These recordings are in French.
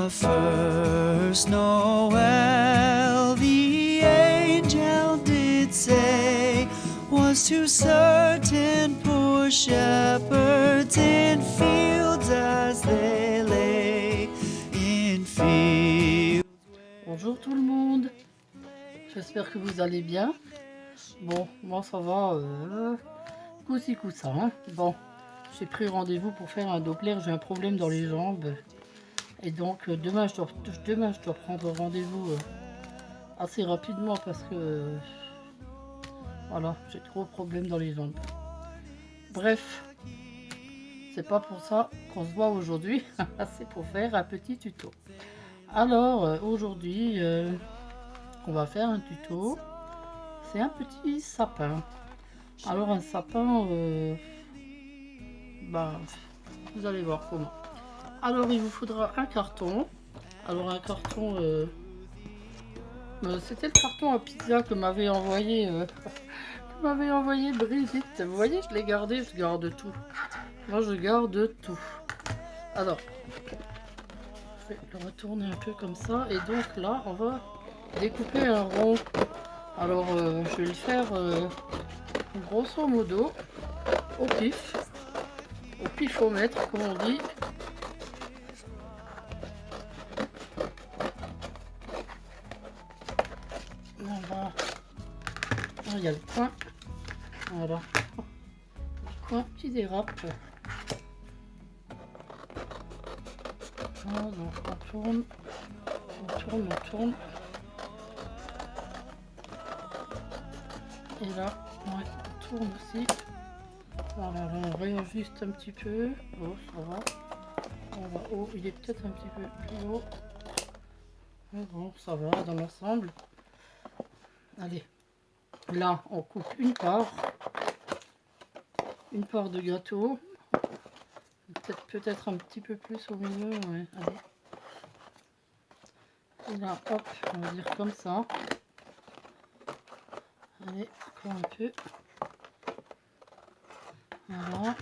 The first Noel, the angel did say, was to certain poor shepherds in fields as they lay, in fields. Bonjour tout le monde, j'espère que vous allez bien. Bon, moi ça va, coup-ci coup-ça, hein. Bon, j'ai pris rendez-vous pour faire un Doppler, j'ai un problème dans les jambes. Et donc demain, je dois prendre rendez-vous assez rapidement parce que voilà, j'ai trop de problèmes dans les jambes. Bref, c'est pas pour ça qu'on se voit aujourd'hui, c'est pour faire un petit tuto. Alors aujourd'hui, on va faire un tuto. C'est un petit sapin. Alors un sapin, vous allez voir comment. Alors il vous faudra un carton. Alors un carton, c'était le carton à pizza que m'avait envoyé, Brigitte. Vous voyez, je l'ai gardé, je garde tout. Moi je garde tout. Alors, je vais le retourner un peu comme ça. Et donc là, on va découper un rond. Alors je vais le faire grosso modo au pifomètre comme on dit. Voilà. Ah, il y a le coin, voilà, le coin qui dérape. Voilà, on tourne, on tourne. Et là, ouais, on tourne aussi. Voilà, là, on réajuste un petit peu. Oh, ça va. On va haut, il est peut-être un petit peu plus haut. Mais bon, ça va dans l'ensemble. Allez, là, on coupe une part de gâteau. Peut-être un petit peu plus au milieu. Ouais, allez. Et là, hop, on va dire comme ça. Allez, encore un peu. Voilà.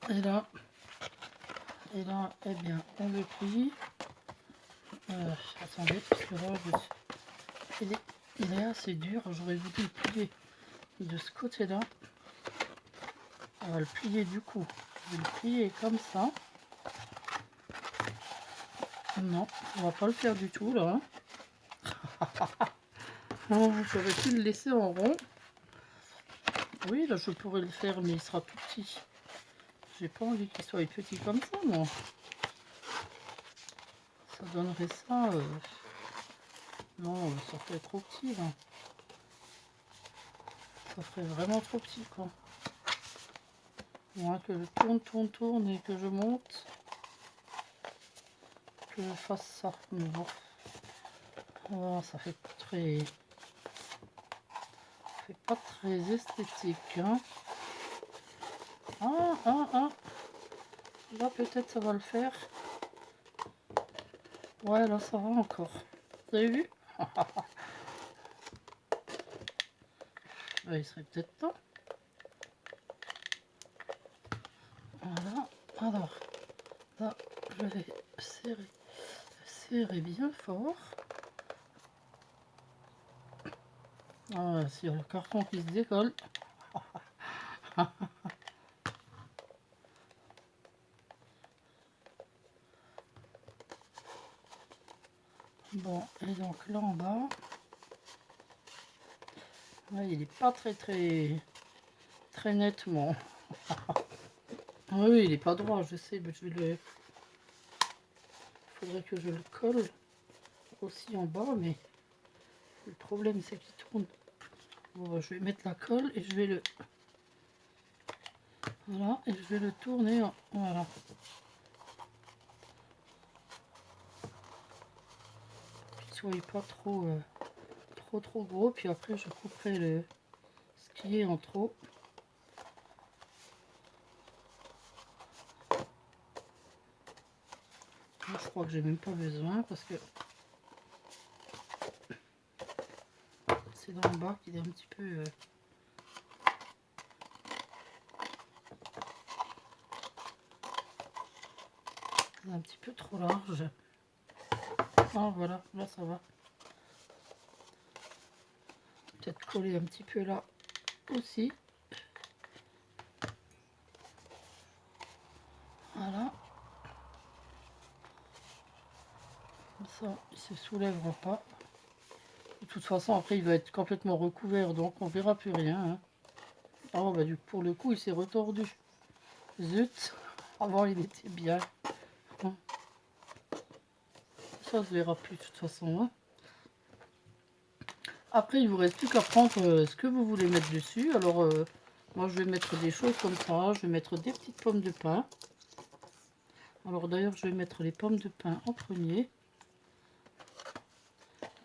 Et là, eh bien, on le plie. Attendez, parce que là, il est assez dur. J'aurais voulu le plier de ce côté-là. On va le plier du coup. Je vais le plier comme ça. Non, on va pas le faire du tout là. J'aurais pu le laisser en rond. Oui, là je pourrais le faire, mais il sera tout petit. J'ai pas envie qu'il soit petit comme ça, moi. Ça donnerait ça. Non, ça ferait trop petit là. Ça ferait vraiment trop petit quoi. Moi, que je tourne et que je monte. Que je fasse ça. Mais bon. Oh, ça fait pas très esthétique. Hein. Ah. Là, peut-être ça va le faire. Ouais, là, ça va encore. Vous avez vu? Il serait peut-être temps. Voilà. Alors, là, je vais serrer bien fort. Ah, sur le carton qui se décolle. Bon, et donc là en bas, ouais, il n'est pas très nettement. Oui, il n'est pas droit, je sais, mais je vais le. Il faudrait que je le colle aussi en bas, mais le problème c'est qu'il tourne. Bon, je vais mettre la colle et je vais le. Voilà, et je vais le tourner. Voilà. Qu'il soit pas trop gros, puis après je couperai ce qui est en trop. Là, je crois que j'ai même pas besoin parce que c'est dans le bas qu'il est un petit peu. un petit peu trop large. Ah voilà, là ça va. Peut-être coller un petit peu là aussi. Voilà. Comme ça, il se soulèvera pas. De toute façon, après, il va être complètement recouvert, donc on verra plus rien. Hein. Oh, bah, pour le coup, il s'est retordu. Zut, avant, il était bien. Hein. Ça se verra plus, de toute façon. Hein. Après, il vous reste plus qu'à prendre ce que vous voulez mettre dessus. Alors, moi, je vais mettre des choses comme ça. Je vais mettre des petites pommes de pin. Alors, d'ailleurs, je vais mettre les pommes de pin en premier.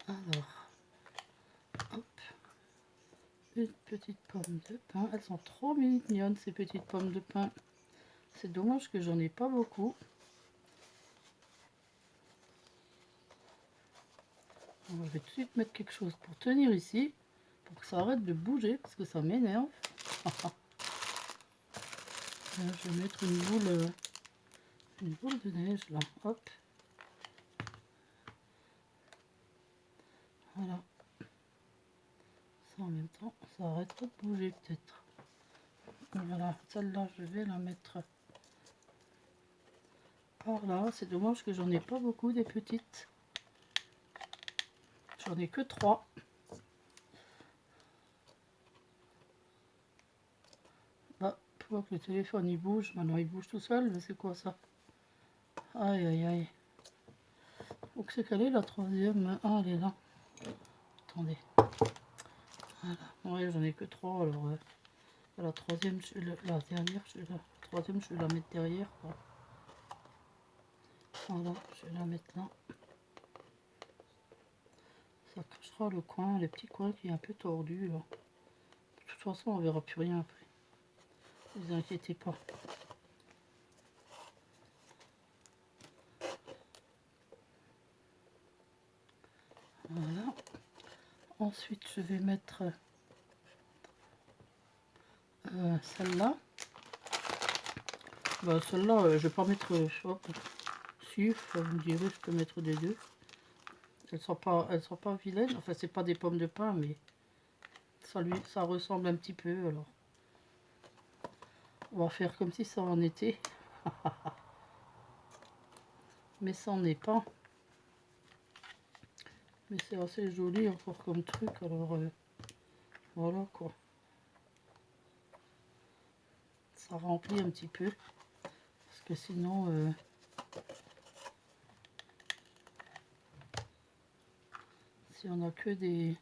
Alors, hop. Une petite pomme de pin. Elles sont trop mignonnes, ces petites pommes de pin. C'est dommage que j'en ai pas beaucoup. Alors, je vais tout de suite mettre quelque chose pour tenir ici. Pour que ça arrête de bouger, parce que ça m'énerve. Je vais mettre une boule de neige là. Hop. Voilà. Ça en même temps, ça arrêtera de bouger peut-être. Voilà, celle-là, je vais la mettre par là. C'est dommage que j'en ai pas beaucoup des petites. J'en ai que 3. Bah, je vois que le téléphone il bouge. Maintenant il bouge tout seul, mais c'est quoi ça? Aïe aïe aïe. Où que c'est qu'elle est la troisième? Ah, elle est là. Attendez. Voilà. Ouais, j'en ai que 3 alors. La troisième, la dernière, la troisième, je vais la mettre derrière. Quoi. Voilà, je vais la mettre là. Ça cachera le coin, le petit coin qui est un peu tordu là. De toute façon, on verra plus rien après. Ne vous inquiétez pas. Voilà. Ensuite, je vais mettre celle-là. Bah, celle-là, je vais pas mettre. Hop. Si, vous me direz, je peux mettre des deux. Elles sont pas vilaines. Enfin, c'est pas des pommes de pin, mais ça ressemble un petit peu. Alors, on va faire comme si ça en était. Mais ça n'en est pas. Mais c'est assez joli encore comme truc. Alors, voilà quoi. Ça remplit un petit peu. Parce que sinon, si on a que des...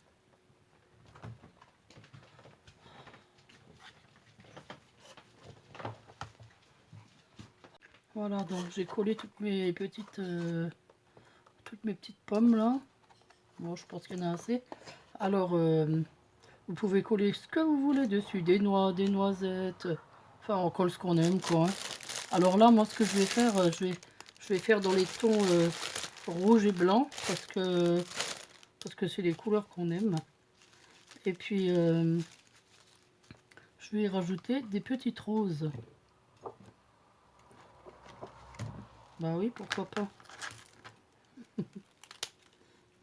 Voilà, donc j'ai collé toutes mes petites pommes là. Bon, je pense qu'il y en a assez. Alors, vous pouvez coller ce que vous voulez dessus, des noix, des noisettes. Enfin, on colle ce qu'on aime, quoi. Hein. Alors là, moi, ce que je vais faire, je vais faire dans les tons rouge et blanc parce que c'est les couleurs qu'on aime. Et puis, je vais y rajouter des petites roses. Bah oui, pourquoi pas.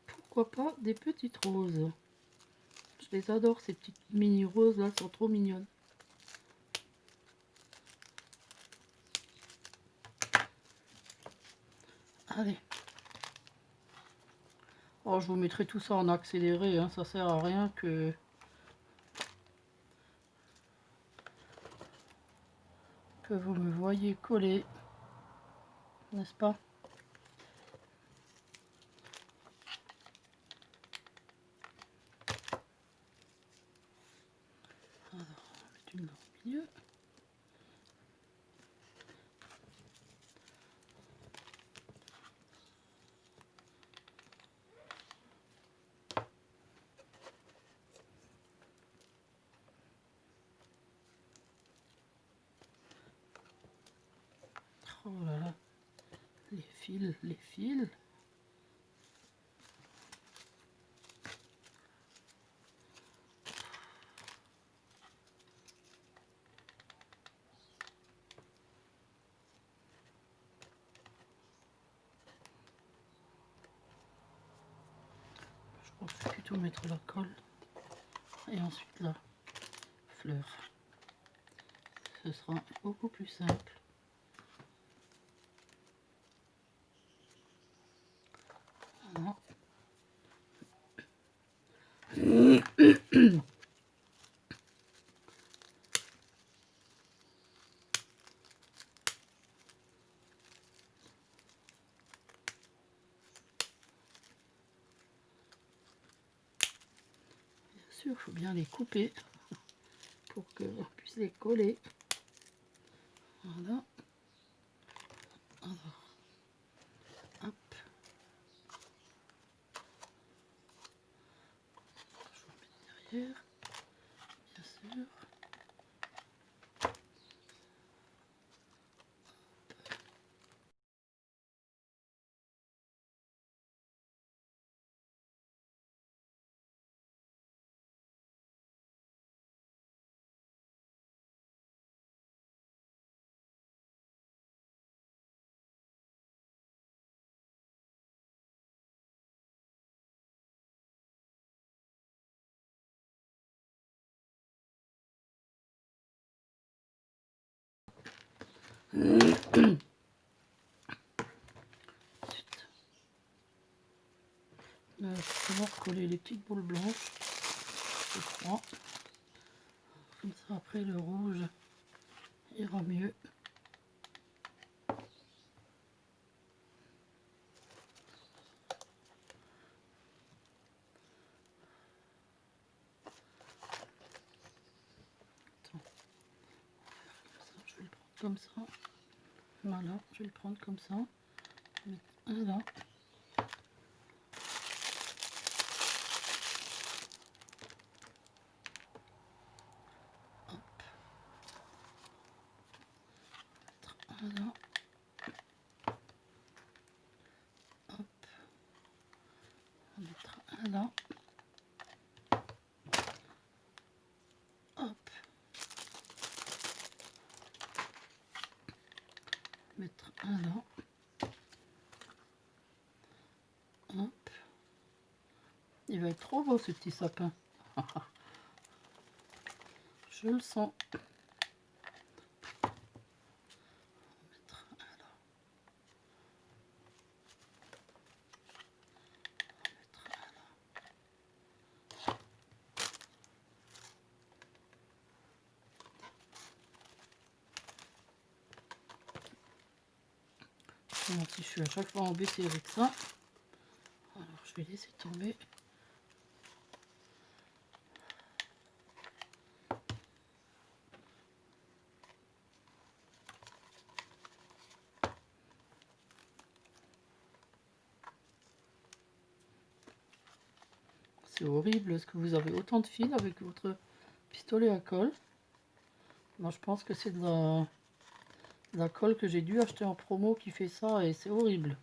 Pourquoi pas des petites roses. Je les adore, ces petites mini roses là, elles sont trop mignonnes. Allez. Oh, je vous mettrai tout ça en accéléré, hein, ça sert à rien que vous me voyez coller, n'est-ce pas? Alors, on va mettre une au milieu. Oh là là, les fils, les fils. faut mettre la colle et ensuite la fleur. Ce sera beaucoup plus simple. Voilà. Il faut bien les couper pour qu'on puisse les coller. Voilà. Alors, hop. Je vais mettre derrière, bien sûr. Je vais recoller les petites boules blanches, je crois. Comme ça, après le rouge ira mieux. Attends. Je vais le prendre comme ça. Voilà, je vais le prendre comme ça. Mettre un là. Voilà. Hop. On mettra un là. Hop. Mettre un là. Hop. Il va être trop beau ce petit sapin. Je le sens. Bon, si je suis à chaque fois embêtée avec ça, alors je vais laisser tomber. C'est horrible, est-ce que vous avez autant de fils avec votre pistolet à colle? Moi je pense que c'est de la colle que j'ai dû acheter en promo qui fait ça et c'est horrible.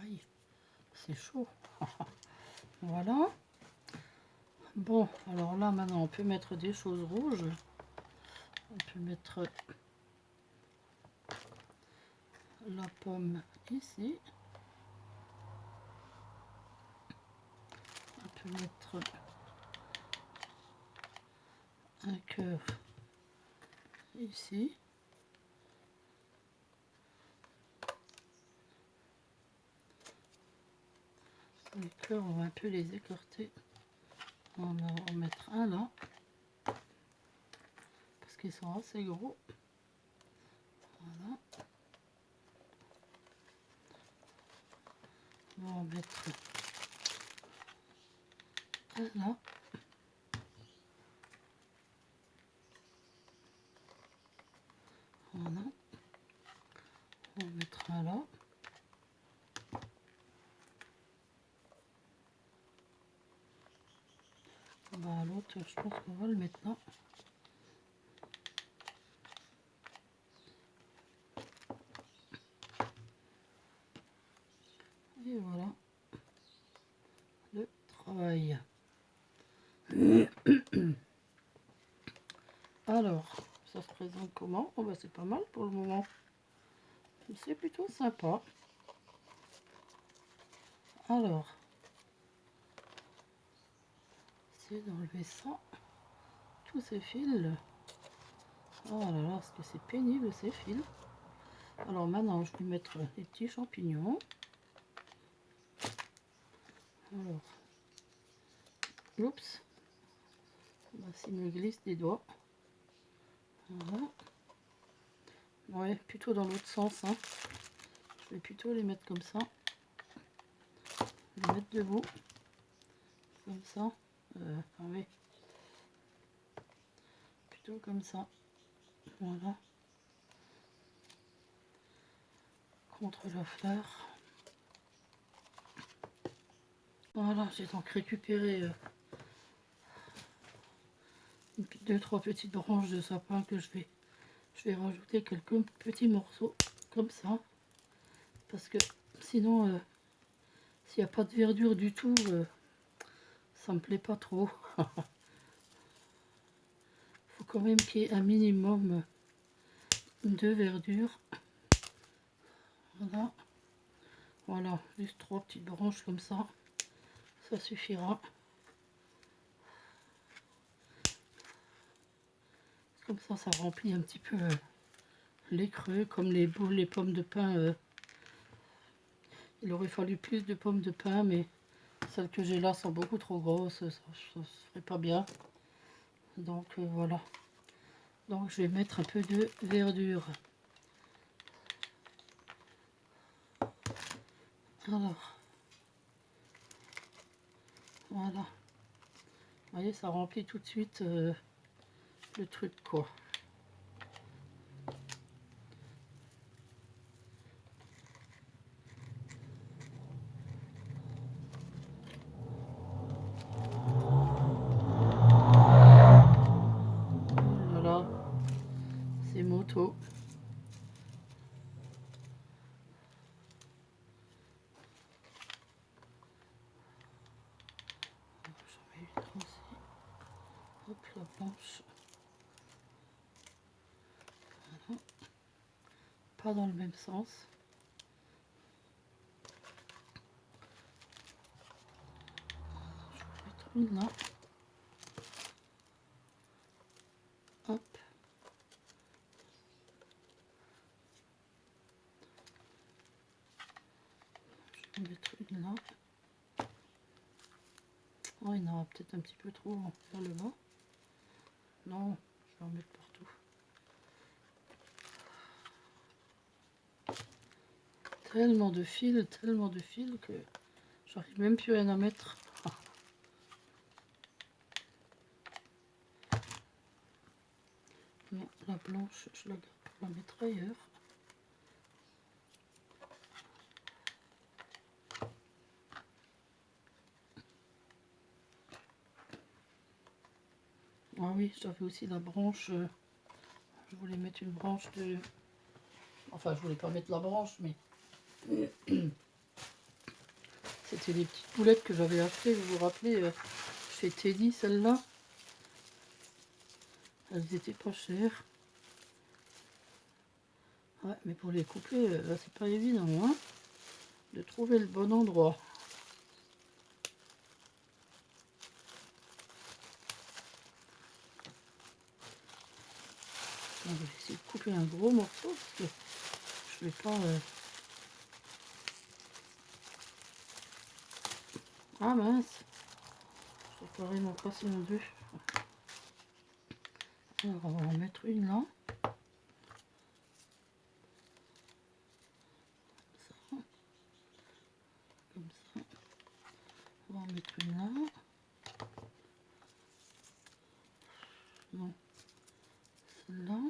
Aïe, c'est chaud. Voilà. Bon, alors là maintenant on peut mettre des choses rouges. On peut mettre la pomme ici. On peut mettre un cœur ici. Les cœurs, on va un peu les écarter. On va en mettre un là. Parce qu'ils sont assez gros. Voilà. On va en mettre un là. Voilà. On va mettre un là. Bah, l'autre, je pense qu'on va le mettre là. Et voilà le travail. Alors, ça se présente comment? Oh bah c'est pas mal pour le moment. C'est plutôt sympa. Alors, c'est d'enlever ça. Tous ces fils. Oh là là, est-ce que c'est pénible ces fils. Alors maintenant, je vais mettre les petits champignons. Alors, oups. Bah, s'il me glisse des doigts. Voilà. Ouais, plutôt dans l'autre sens. Hein. Je vais plutôt les mettre comme ça. Les mettre debout. Comme ça. Ah oui. Plutôt comme ça. Voilà. Contre la fleur. Voilà, j'ai donc récupéré 2-3 petites branches de sapin que je vais rajouter quelques petits morceaux comme ça. Parce que sinon, s'il n'y a pas de verdure du tout, ça me plaît pas trop. Faut quand même qu'il y ait un minimum de verdure. Voilà. Voilà, juste 3 petites branches comme ça. Ça suffira. Comme ça remplit un petit peu les creux, comme les boules, les pommes de pin. Il aurait fallu plus de pommes de pin, mais celles que j'ai là sont beaucoup trop grosses, ça ne se ferait pas bien. Donc voilà. Donc je vais mettre un peu de verdure. Alors, voilà. Vous voyez, ça remplit tout de suite le truc, quoi. Voilà, c'est moto. J'en mets une aussi. Hop, la blanche. Voilà. Pas dans le même sens. Je vais mettre une là. Hop. Je vais mettre une là. Oh, il y en aura peut-être un petit peu trop vers le bas. Non, je vais en mettre partout. Tellement de fils que j'arrive même plus à en mettre. Non, la blanche, je la garde pour la mettre ailleurs. Ah oui, j'avais aussi la branche. Je voulais mettre une branche de... Enfin, je voulais pas mettre la branche, mais... C'était des petites boulettes que j'avais achetées, vous vous rappelez, chez Teddy, celles-là. Elles étaient pas chères. Ouais, mais pour les couper, c'est pas évident, hein, de trouver le bon endroit. On va essayer de couper un gros morceau parce que je vais pas... Ah mince, je vais carrément passer en deux. Alors on va en mettre une là. Comme ça. On va en mettre une là. Non, celle-là.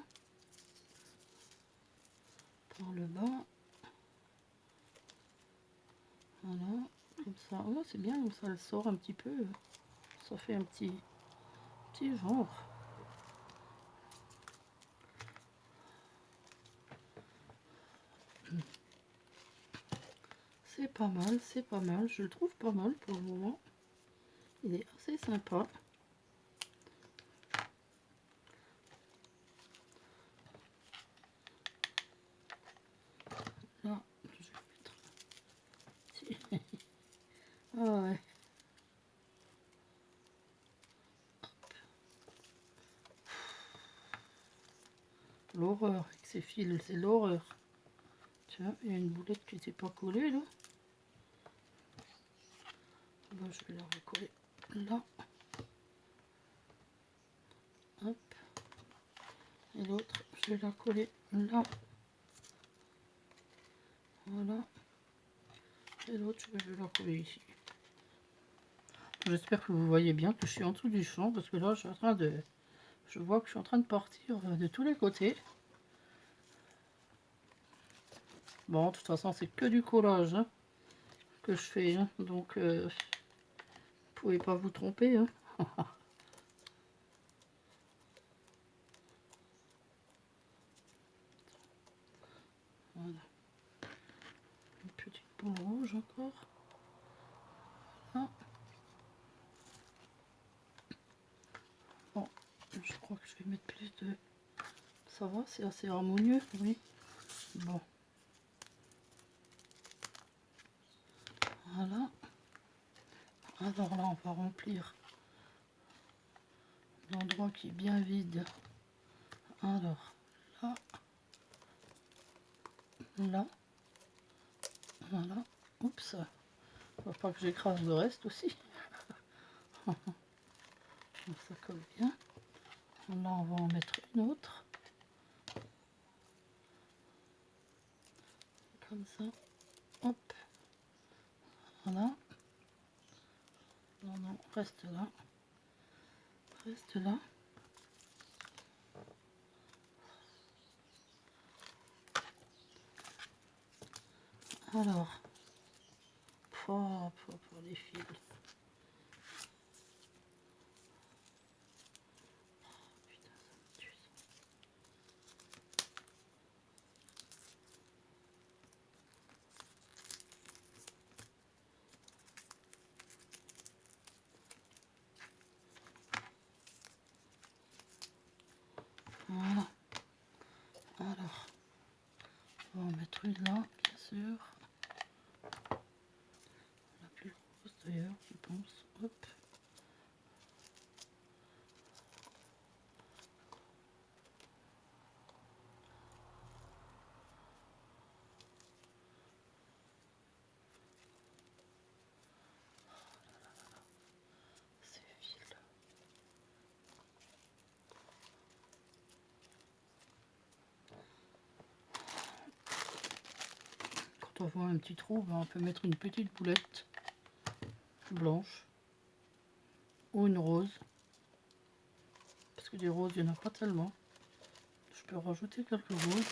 Par le bas. Voilà, comme ça. Oh, c'est bien, comme ça elle sort un petit peu. Ça fait un petit genre. C'est pas mal. Je le trouve pas mal pour le moment. Il est assez sympa. l'horreur avec ces fils, c'est l'horreur. Tiens, il y a une boulette qui n'était pas collée là. Là, je vais la recoller là. Hop. Et l'autre, je vais la coller là. Voilà. Et l'autre, je vais la coller ici. J'espère que vous voyez bien que je suis en dessous du champ parce que là, je suis en train de... Je vois que je suis en train de partir de tous les côtés. Bon, de toute façon, c'est que du collage hein, que je fais. Hein, donc, vous pouvez pas vous tromper. Hein. Voilà. Une petite boule rouge encore. Voilà. Bon, je crois que je vais mettre plus de... Ça va, c'est assez harmonieux, oui. Bon. Voilà. Alors là, on va remplir l'endroit qui est bien vide. Alors, là. Là. Voilà. Oups. Faut pas que j'écrase le reste aussi. Ça colle bien. Là, on va en mettre une autre. Comme ça. Hop. Voilà. Non, non, reste là. Reste là. Alors. Pour les fils. Putain, ça me tue ça. Voilà. Alors, on va en mettre une là, bien sûr. La plus grosse d'ailleurs, je pense. Hop. Ces fils. Quand on voit un petit trou, ben, on peut mettre une petite boulette blanche ou une rose. Parce que des roses, il n'y en a pas tellement. Je peux rajouter quelques roses.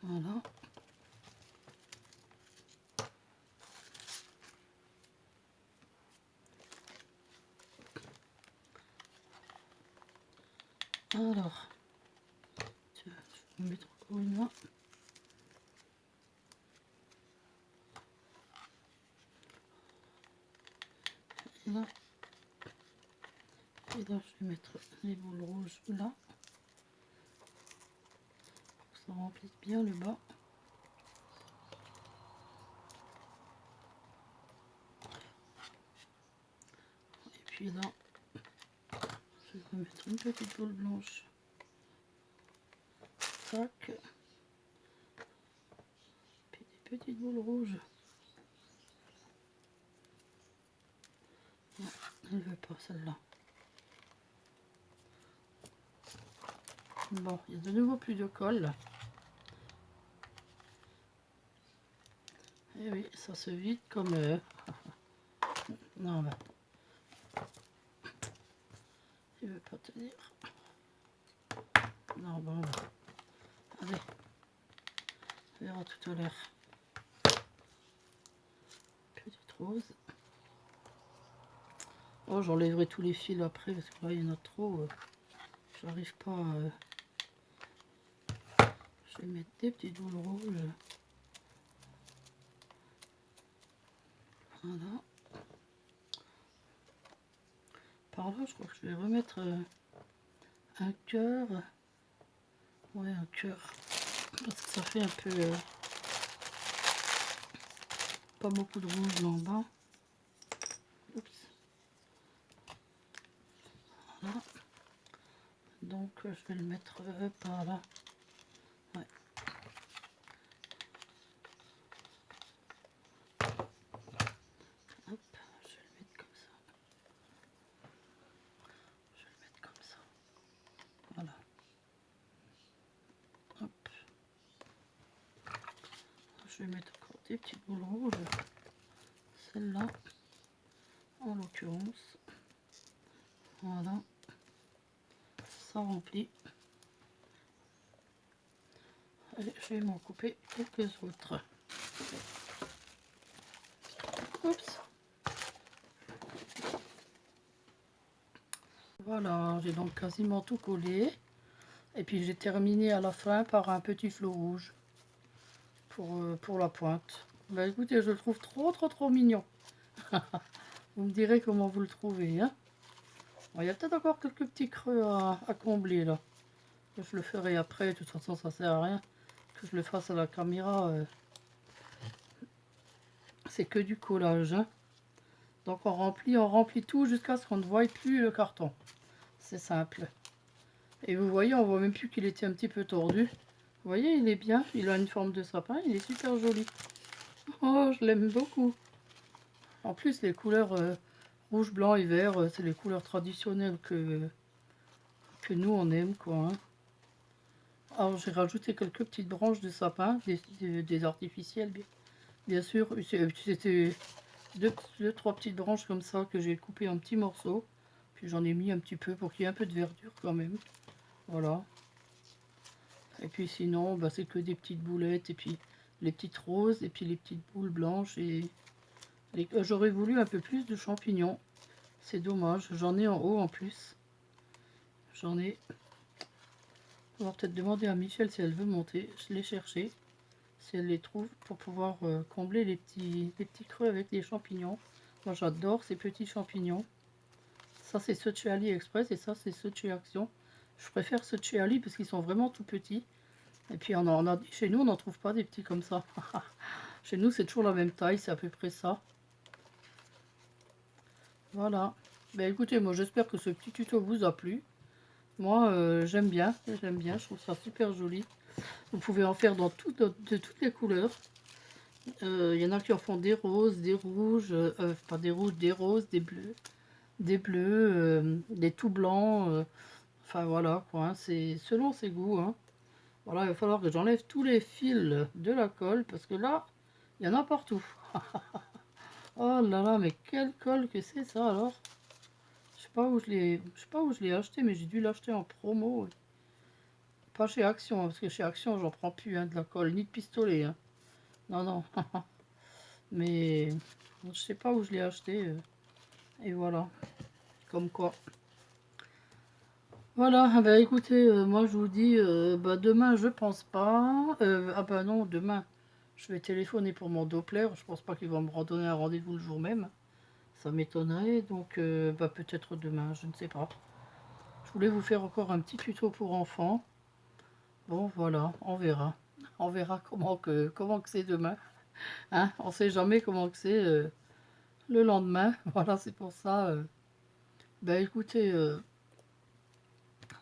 Voilà. Alors, tiens, je vais mettre encore une là. Et là. Et là, je vais mettre les boules rouges là. Pour que ça remplisse bien le bas. Et puis là, je vais mettre une petite boule blanche. Tac. Puis des petites boules rouges. Non, elle ne veut pas celle-là. Bon, il y a de nouveau plus de colle. Et oui, ça se vide comme... Non, là. Il veut pas tenir. Non, bon. Allez. On verra tout à l'heure. Petite rose. Oh, j'enlèverai tous les fils après parce que là, il y en a trop. J'arrive pas à... Je vais mettre des petites boules rouges. Voilà. Par là, je crois que je vais remettre un cœur Ouais, un cœur. Parce que ça fait un peu... pas beaucoup de rouge là en bas. Oups. Voilà. Donc je vais le mettre par là. Ouais. Hop, je vais le mettre comme ça. Je vais le mettre comme ça. Voilà. Hop. Je vais mettre encore des petites boules rouges. Celle-là, en l'occurrence. Voilà. Ça remplit. Et je vais m'en couper quelques autres. Oups. Voilà, j'ai donc quasiment tout collé. Et puis j'ai terminé à la fin par un petit flot rouge pour la pointe. Bah écoutez, je le trouve trop mignon. Vous me direz comment vous le trouvez. Hein. Bon, il y a peut-être encore quelques petits creux à combler là. Je le ferai après, de toute façon ça sert à rien que je le fasse à la caméra. C'est que du collage. Hein. Donc on remplit tout jusqu'à ce qu'on ne voie plus le carton. C'est simple. Et vous voyez, on voit même plus qu'il était un petit peu tordu. Vous voyez, il est bien. Il a une forme de sapin. Il est super joli. Oh, je l'aime beaucoup. En plus, les couleurs rouge, blanc et vert, c'est les couleurs traditionnelles que nous, on aime, quoi. Hein. Alors, j'ai rajouté quelques petites branches de sapin, des artificiels, bien sûr. C'était trois petites branches comme ça que j'ai coupées en petits morceaux. Puis j'en ai mis un petit peu pour qu'il y ait un peu de verdure quand même. Voilà. Et puis sinon, bah, c'est que des petites boulettes, et puis les petites roses, et puis les petites boules blanches. Et j'aurais voulu un peu plus de champignons. C'est dommage. J'en ai en haut en plus. J'en ai. On va peut-être demander à Michel si elle veut monter. Je l'ai cherché. Si elle les trouve pour pouvoir combler les petits creux avec les champignons. Moi j'adore ces petits champignons. Ça c'est ceux de chez AliExpress et ça c'est ceux de chez Action. Je préfère ceux de chez Ali parce qu'ils sont vraiment tout petits. Et puis chez nous on n'en trouve pas des petits comme ça. Chez nous c'est toujours la même taille, c'est à peu près ça. Voilà. Ben écoutez, moi j'espère que ce petit tuto vous a plu. Moi j'aime bien, je trouve ça super joli. Vous pouvez en faire de toutes les couleurs. Il y en a qui en font des roses, des rouges, pas des rouges, des roses, des bleus, des tout blancs. Enfin voilà quoi, hein, c'est selon ses goûts. Hein. Voilà, il va falloir que j'enlève tous les fils de la colle parce que là, il y en a partout. Oh là là, mais quelle colle que c'est ça alors? Je sais pas où je l'ai acheté, mais j'ai dû l'acheter en promo. Pas chez Action, hein, parce que chez Action, j'en prends plus hein, de la colle, ni de pistolet. Hein. Non, non. Mais je sais pas où je l'ai acheté. Et voilà. Comme quoi. Voilà, bah écoutez, moi je vous dis, bah demain je pense pas. Ah bah non, demain je vais téléphoner pour mon Doppler. Je pense pas qu'ils vont me redonner un rendez-vous le jour même. Ça m'étonnerait, donc bah peut-être demain, je ne sais pas. Je voulais vous faire encore un petit tuto pour enfants. Bon voilà, on verra. On verra comment que c'est demain. Hein, on sait jamais comment que c'est le lendemain. Voilà, c'est pour ça. Bah écoutez,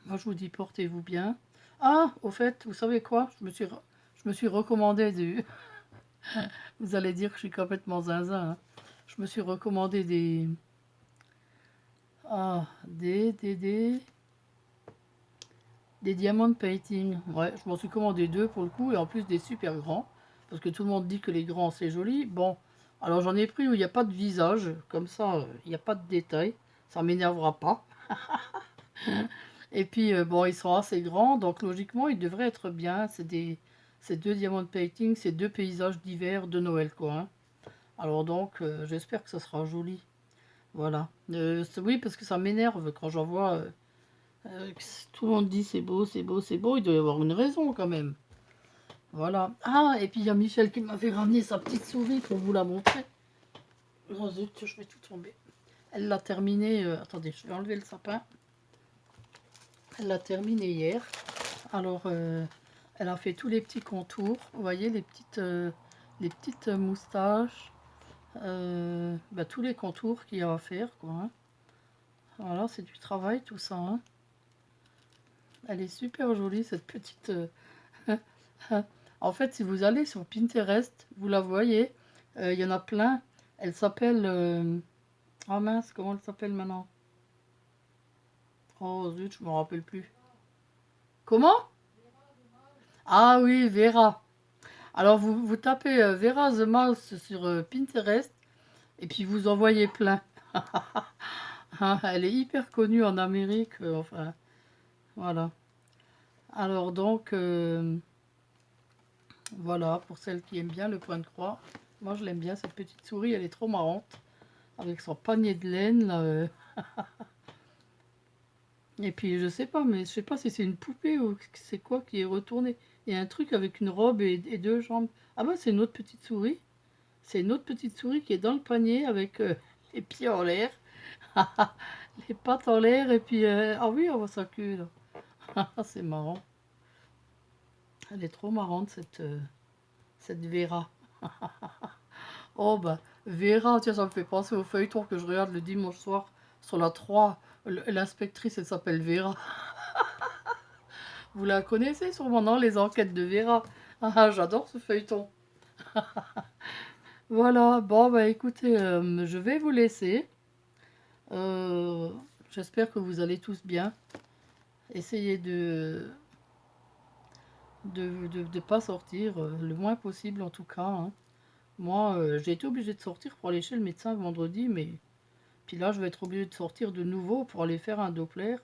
moi je vous dis portez-vous bien. Ah, au fait, vous savez quoi? Je me suis recommandé du. Vous allez dire que je suis complètement zinzin. Hein. Je me suis recommandé des. Ah, des diamond painting. Ouais, je m'en suis commandé deux pour le coup et en plus des super grands. Parce que tout le monde dit que les grands c'est joli. Bon, alors j'en ai pris où il n'y a pas de visage. Comme ça, il n'y a pas de détails. Ça m'énervera pas. Et puis, bon, ils sont assez grands, donc logiquement, ils devraient être bien. C'est deux diamond painting, c'est deux paysages d'hiver de Noël, quoi. Hein. Alors donc, j'espère que ça sera joli. Voilà. Oui, parce que ça m'énerve quand j'en vois. Que tout le monde dit c'est beau, c'est beau, c'est beau. Il doit y avoir une raison quand même. Voilà. Ah, et puis il y a Michel qui m'avait ramené sa petite souris pour vous la montrer. Oh zut, je vais tout tomber. Elle l'a terminé. Attendez, je vais enlever le sapin. Elle l'a terminé hier. Alors, elle a fait tous les petits contours. Vous voyez les petites moustaches. Bah, tous les contours qu'il y a à faire, quoi. Hein. Voilà, c'est du travail tout ça. Hein. Elle est super jolie, cette petite... En fait, si vous allez sur Pinterest, vous la voyez. Il y en a plein. Elle s'appelle... Oh mince, comment elle s'appelle maintenant? Oh zut, je me rappelle plus. Comment? Ah oui, Vera. Alors, vous tapez Vera the Mouse sur Pinterest et puis vous en voyez plein. Ah, elle est hyper connue en Amérique. Enfin, voilà. Alors donc, voilà, pour celles qui aiment bien le point de croix. Moi, je l'aime bien, cette petite souris, elle est trop marrante. Avec son panier de laine, là. Et puis, je sais pas, mais je sais pas si c'est une poupée ou c'est quoi qui est retourné. Il y a un truc avec une robe et deux jambes. Ah bah, c'est une autre petite souris. C'est une autre petite souris qui est dans le panier avec les pieds en l'air. Les pattes en l'air et puis... ah oui, on voit sa queue, là. C'est marrant. Elle est trop marrante, cette Vera. Oh bah, Vera, tiens, ça me fait penser au feuilleton que je regarde le dimanche soir sur la 3. L'inspectrice, elle s'appelle Vera. Vous la connaissez sûrement, non? Les enquêtes de Vera. Ah, j'adore ce feuilleton. Voilà, bon, bah écoutez, je vais vous laisser. J'espère que vous allez tous bien. Essayez de pas sortir le moins possible en tout cas. Hein. Moi, j'ai été obligée de sortir pour aller chez le médecin vendredi, mais puis là, je vais être obligée de sortir de nouveau pour aller faire un Doppler.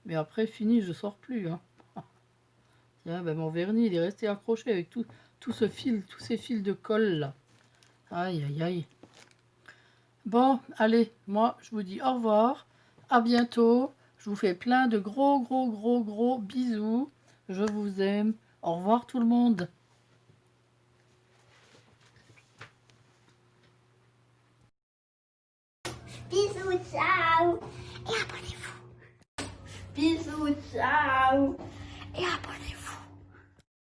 Mais après, fini, je sors plus. Hein. Tiens, ben, mon vernis, il est resté accroché avec tout ce fil, tous ces fils de colle là. Aïe, aïe, aïe. Bon, allez, moi, je vous dis au revoir. À bientôt. Je vous fais plein de gros bisous. Je vous aime. Au revoir tout le monde. Bisous, ciao. Et abonnez-vous. Bisous, ciao. Et abonnez-vous.